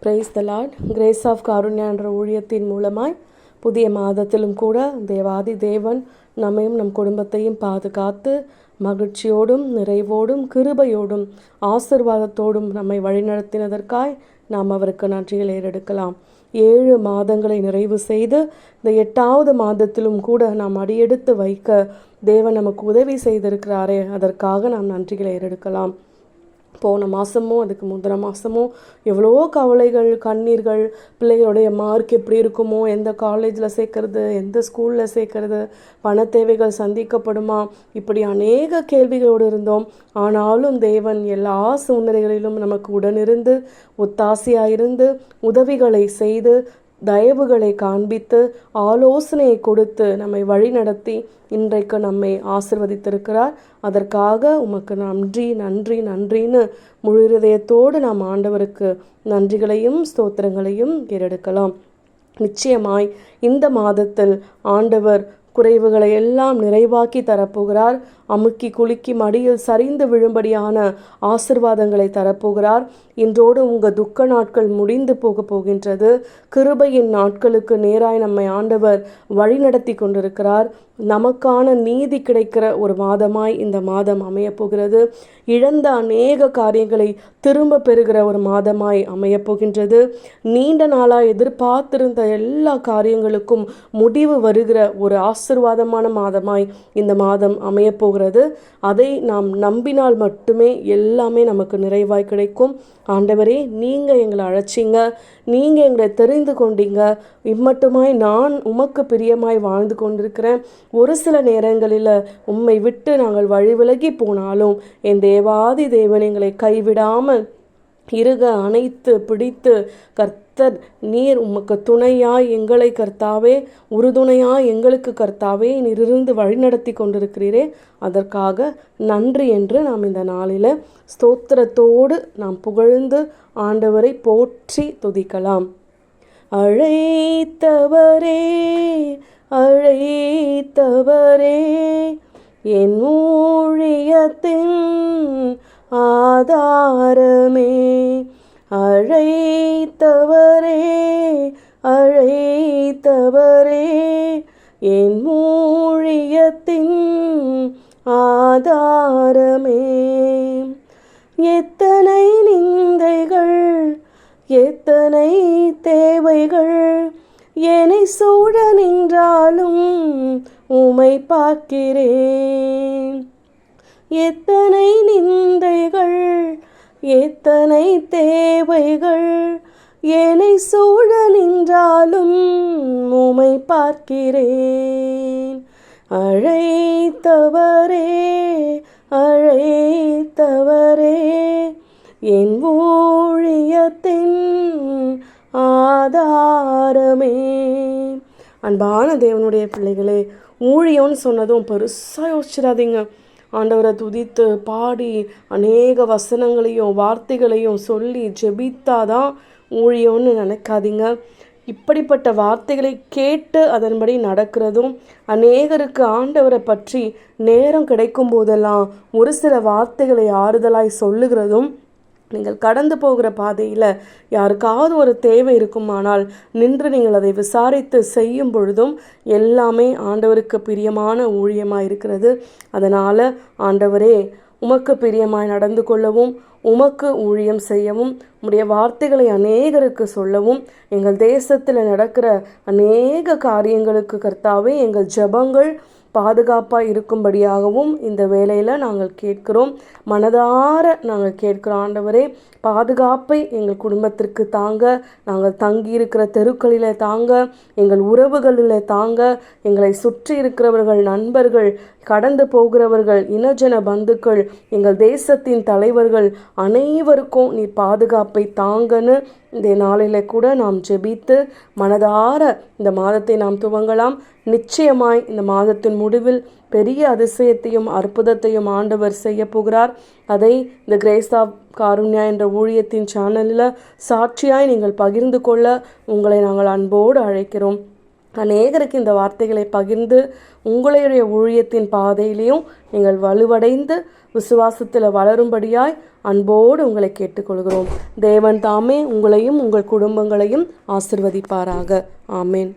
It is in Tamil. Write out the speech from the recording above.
Price the Lord. Grace of Karunya என்ற ஊழியத்தின் மூலமாய் புதிய மாதத்திலும் கூட தேவாதி தேவன் நம்மையும் நம் குடும்பத்தையும் பாதுகாத்து மகிழ்ச்சியோடும் நிறைவோடும் கிருபையோடும் ஆசிர்வாதத்தோடும் நம்மை வழிநடத்தினதற்காய் நாம் அவருக்கு நன்றிகளை ஏறெடுக்கலாம். 7 மாதங்களை நிறைவு செய்து இந்த 8வது மாதத்திலும் கூட நாம் அடியெடுத்து வைக்க தேவன் நமக்கு உதவி செய்திருக்கிறாரே, அதற்காக நாம் நன்றிகளை ஏறெடுக்கலாம். போன மாதமோ அதுக்கு முந்தின மாதமோ எவ்வளோ கவலைகள், கண்ணீர்கள், பிள்ளைகளுடைய மார்க் எப்படி இருக்குமோ, எந்த காலேஜில் சேர்க்கறது, எந்த ஸ்கூலில் சேர்க்கறது, பண தேவைகள் சந்திக்கப்படுமா, இப்படி அநேக கேள்விகளோடு இருந்தோம். ஆனாலும் தேவன் எல்லா சூழ்நிலைகளிலும் நமக்கு உடனிருந்து ஒத்தாசையாயிருந்து உதவிகளை செய்து தயவுகளை காண்பித்து ஆலோசனையை கொடுத்து நம்மை வழி நடத்தி இன்றைக்கு நம்மை ஆசிர்வதித்திருக்கிறார். அதற்காக உமக்கு நன்றி நன்றி நன்றின்னு முழு இதயத்தோடு நாம் ஆண்டவருக்கு நன்றிகளையும் ஸ்தோத்திரங்களையும் ஏறெடுக்கலாம். நிச்சயமாய் இந்த மாதத்தில் ஆண்டவர் குறைவுகளை எல்லாம் நிறைவாக்கி தரப்போகிறார். அமுக்கி குலுக்கி மடியில் சரிந்து விழும்படியான ஆசிர்வாதங்களை தரப்போகிறார். இன்றோடு உங்கள் துக்க நாட்கள் முடிந்து போக போகின்றது. கிருபையின் நாட்களுக்கு நேராய் நம்மை ஆண்டவர் வழிநடத்தி கொண்டிருக்கிறார். நமக்கான நீதி கிடைக்கிற ஒரு மாதமாய் இந்த மாதம் அமையப்போகிறது. இழந்த அநேக காரியங்களை திரும்ப பெறுகிற ஒரு மாதமாய் அமையப்போகின்றது. நீண்ட நாளாக எதிர்பார்த்திருந்த எல்லா காரியங்களுக்கும் முடிவு வருகிற ஒரு ஆசீர்வாதமான மாதமாய் இந்த மாதம் அமையப்போகிறது. அதை நாம் நம்பினால் மட்டுமே எல்லாமே நமக்கு நிறைவாய் கிடைக்கும். ஆண்டவரே, நீங்கள் எங்களை அழைச்சிங்க, நீங்கள் எங்களை தெரிந்து கொண்டீங்க. இம்மட்டுமாய் நான் உமக்கு பிரியமாய் வாழ்ந்து கொண்டிருக்கிறேன். ஒரு சில நேரங்களில் உம்மை விட்டு நாங்கள் வழி விலகி போனாலும் என் தேவாதி தேவன் எங்களை கைவிடாமல் இருக அணைத்து பிடித்து கர்த்தர் நீர் உமக்கு துணையாய் எங்களை கர்த்தாவே, உறுதுணையாய் எங்களுக்கு கர்த்தாவே நீரிருந்து வழிநடத்தி கொண்டிருக்கிறீரே, அதற்காக நன்றி என்று நாம் இந்த நாளில் ஸ்தோத்திரத்தோடு நாம் புகழ்ந்து ஆண்டவரை போற்றி துதிக்கலாம். அழைத்தவரே அழைத்தவரே என் ஊழியத்தின் ஆதாரமே, அழைத்தவரே அழைத்தவரே என் ஊழியத்தின் ஆதாரமே. எத்தனை நிந்தைகள், எத்தனை தேவைகள் என்னை சூழ நின்றாலும் உம்மை பார்க்கிறேன். எத்தனை நிந்தைகள், எத்தனை தேவைகள் என்னை சூழ நின்றாலும் உம்மை பார்க்கிறேன். அழைத்தவரே அழைத்தவரே என் ஊழியத்தின் ஆதாரமே. அன்பான தேவனுடைய பிள்ளைகளே, ஊழியம்னு சொன்னதும் பெருசாக யோசிச்சிடாதீங்க. ஆண்டவரை துதித்து பாடி அநேக வசனங்களையும் வார்த்தைகளையும் சொல்லி ஜெபித்தாதான் ஊழியம்னு நினைக்காதீங்க. இப்படிப்பட்ட வார்த்தைகளை கேட்டு அதன்படி நடக்கிறதும், அநேகருக்கு ஆண்டவரை பற்றி நேரம் கிடைக்கும் போதெல்லாம் ஒரு சில வார்த்தைகளை ஆறுதலாய் சொல்லுகிறதும், நீங்கள் கடந்து போகிற பாதையில் யாருக்காவது ஒரு தேவை இருக்குமானால் நின்று நீங்கள் அதை விசாரித்து செய்யும் பொழுதும் எல்லாமே ஆண்டவருக்கு பிரியமான ஊழியமாக இருக்கிறது. அதனால் ஆண்டவரே, உமக்கு பிரியமாய் நடந்து கொள்ளவும், உமக்கு ஊழியம் செய்யவும், உம்முடைய வார்த்தைகளை அநேகருக்கு சொல்லவும், எங்கள் தேசத்தில் நடக்கிற அநேக காரியங்களுக்கு கர்த்தாவே எங்கள் ஜெபங்கள் பாதுகாப்பாக இருக்கும்படியாகவும் இந்த வேளையில் நாங்கள் கேட்கிறோம். மனதார நாங்கள் கேட்கிறோம். ஆண்டவரே, பாதுகாப்பை எங்கள் குடும்பத்திற்கு தாங்க, நாங்கள் தங்கியிருக்கிற தெருக்களில் தாங்க, எங்கள் உறவுகளில் தாங்க, எங்களை சுற்றி இருக்கிறவர்கள், நண்பர்கள், கடந்து போகிறவர்கள், இனஜன பந்துக்கள், எங்கள் தேசத்தின் தலைவர்கள் அனைவருக்கும் நீ பாதுகாப்பை தாங்கன்னு இந்த நாளில் கூட நாம் ஜெபித்து மனதார இந்த மாதத்தை நாம் துவங்கலாம். நிச்சயமாய் இந்த மாதத்தின் முடிவில் பெரிய அதிசயத்தையும் அற்புதத்தையும் ஆண்டவர் செய்ய போகிறார். அதை இந்த கிரேஸ் ஆஃப் காருண்யா என்ற ஊழியத்தின் சேனலில் சாட்சியாய் நீங்கள் பகிர்ந்து கொள்ள உங்களை நாங்கள் அன்போடு அழைக்கிறோம். அநேகருக்கு இந்த வார்த்தைகளை பகிர்ந்து உங்களுடைய ஊழியத்தின் பாதையிலையும் நீங்கள் வலுவடைந்து விசுவாசத்தில் வளரும்படியாய் அன்போடு உங்களை கேட்டுக்கொள்கிறோம். தேவன் தாமே உங்களையும் உங்கள் குடும்பங்களையும் ஆசிர்வதிப்பாராக. ஆமேன்.